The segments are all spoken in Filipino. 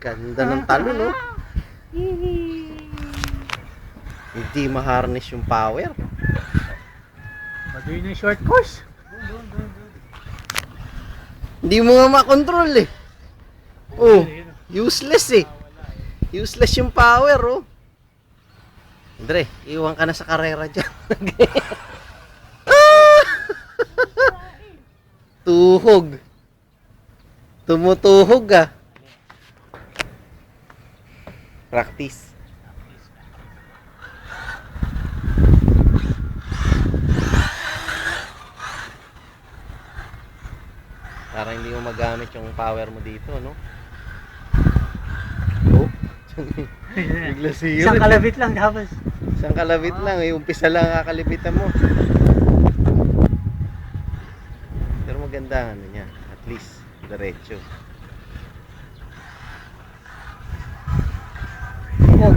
Ganda ng talon, no? Hindi ma-harness yung power. Madoy na yung short course. Hindi mo nga makontrol eh. Oh, useless eh. Useless yung power, oh. Andre, iwan ka na sa karera dyan. Tuhog. Tumutuhog ah. Practice. Parang hindi mo magamit yung power mo dito, no? Oh. Bigla siyo. Isang kalabit lang tapos. Isang kalabit lang, umpisa lang kakalibitan mo. Pero maganda ano niya, at least diretso. Oh.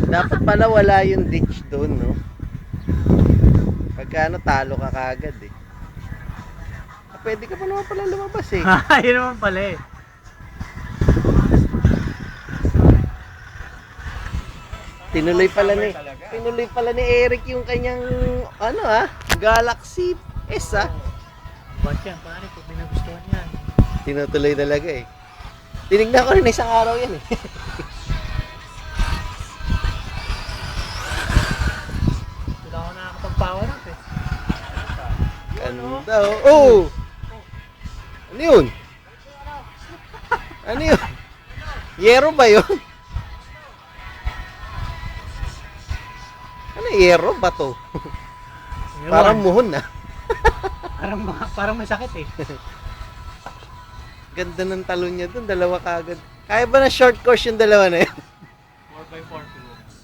Dapat pala wala yung ditch doon, no? Pagka ano, talo ka kagad eh. Pwede ka pa naman pala lumabas eh. Yun naman pala eh. Tinuloy pala ni Eric yung kanyang Galaxy S ah. Ba't yan pare, kung pinagustuhan yan. Tinutuloy talaga eh. Tinignan ko rin isang araw yan eh. Wala ko nakakapag-power up eh. Ganda oh. Oh! Ano yun? Ano yun? Yero ba yun? Ano yero ba to? Parang muhon na. Parang masakit eh. Ganda ng talon niya dun, dalawa kagad. Kaya ba na short course yung dalawa na yun? 4x4 kilos.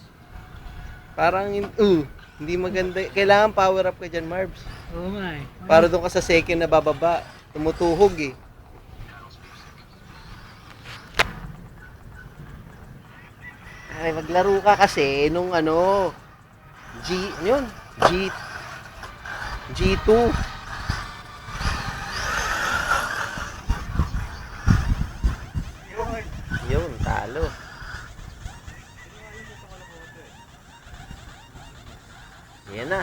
Parang, hindi maganda. Kailangan power up ka dyan, Marbs. Oo nga eh. Para doon ka sa second na bababa. Tumutuhog eh. Ay, maglaro ka kasi nung G2. Yun, talo. Yan na.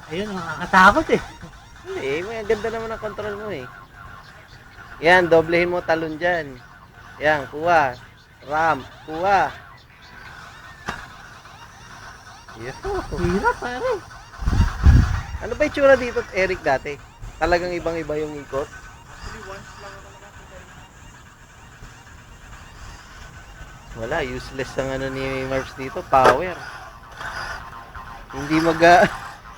Ayun, nakakatakot eh. Hindi, may ganda naman ang control mo eh. Yan, doblehin mo talon dyan. Yan, kuha. Ramp, kuha. Hirap pare. Ano ba yung tsura dito, Eric, dati? Talagang ibang-iba yung ikot? Wala, useless ang ni Marbs dito, power. Hindi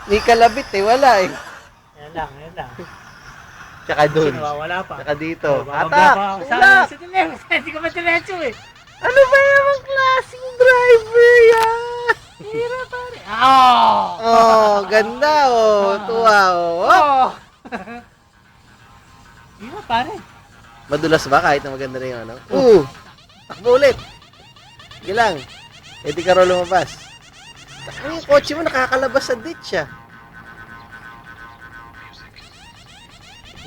ni kalabit eh, wala eh. Yan lang. Tsaka dun. Wala pa. Tsaka dito. Atak! Tulak! Hindi ko matiretso eh. Ano ba yung klaseng driver yan? Hirap pare. Oh! Oh, ganda oh. Tuwa oh. Hirap pare. Madulas ba kahit na maganda rin yung ano? Takbo ulit. Sige lang. E di ka raw lumabas. Takbo yung kotse mo nakakalabas sa ditch ah.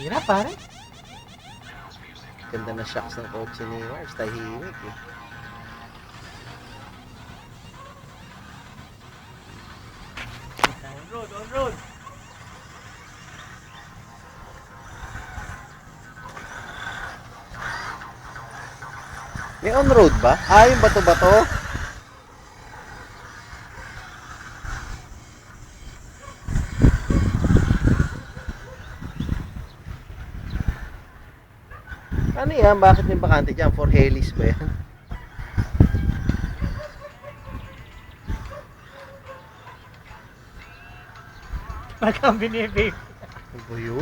Hirap pare. Ganda na shocks ng kotse ni Mars. Tahimik eh. On road. May on-road ba? Yung bato-bato? Ano yan? Bakit may bakante dyan? For helis ba yan? Magkang binibig. Ano ba yun?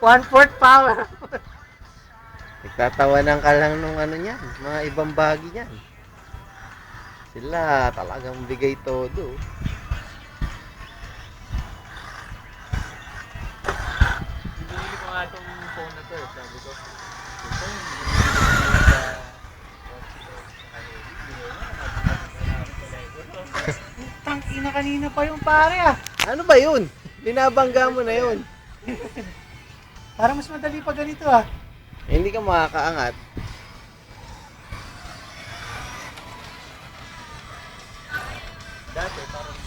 1/4 power. Nagtatawanan ka lang nung niyan, mga ibang bahagi niyan. Sila talagang bigay todo. Binili ko nga itong phone na to. Sabi ko, tangina kanina pa yung pare ah. Ano ba yun? Binabangga mo na yun. Para mas madali pa ganito ah. Hindi ka makakaangat. Dati, parang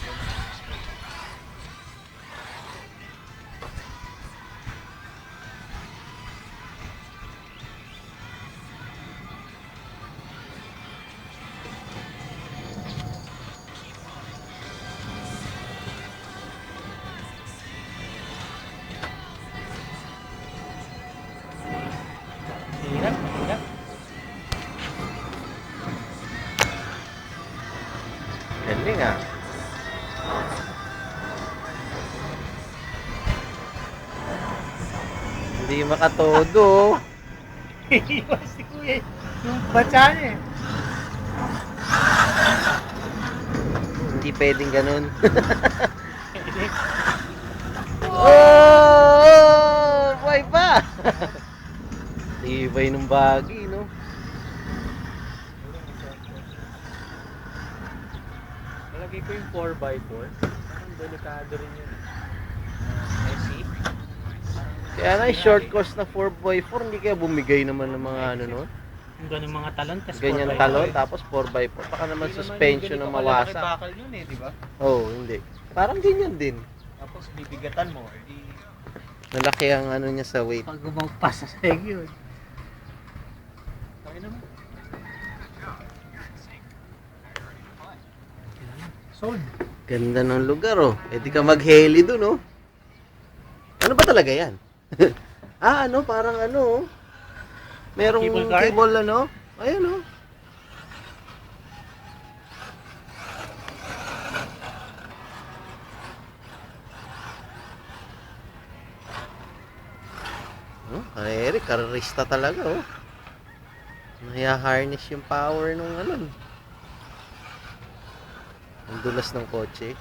hirap, hirap. Galing ah. Hindi makatodo. Iwas si Kuya. Yung batsa niya eh. Hindi pwedeng ganun. Oh! Buhay pa! Tibay ng bagi, no? Nalagay ko yung 4x4. Parang delikado rin yun. Messi. Kaya na yung short course na 4x4, hindi kaya bumigay naman ng mga ano, no? Yung ganun mga talon, tas Ganyan 4x4. talon, tapos 4x4. Baka naman suspension na mawasak. Bakal yun eh, di ba? Oo, hindi. Parang ganyan din. Tapos bibigatan mo, di Malaki ang ano niya sa weight. pag gumagpas sa seg yun. Okay naman. Sold. Ganda ng lugar, oh. Eh, di ka mag-heli dun, oh. Ano ba talaga yan? Ano, parang ano, oh. Merong Cable car? cable, ano. Ayan, oh. Eric, karerista talaga, oh. Naya-harness yung power nung ano. Ang dulas ng kotse.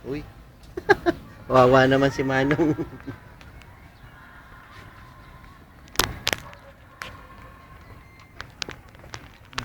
Uy. Wawa naman si Manong.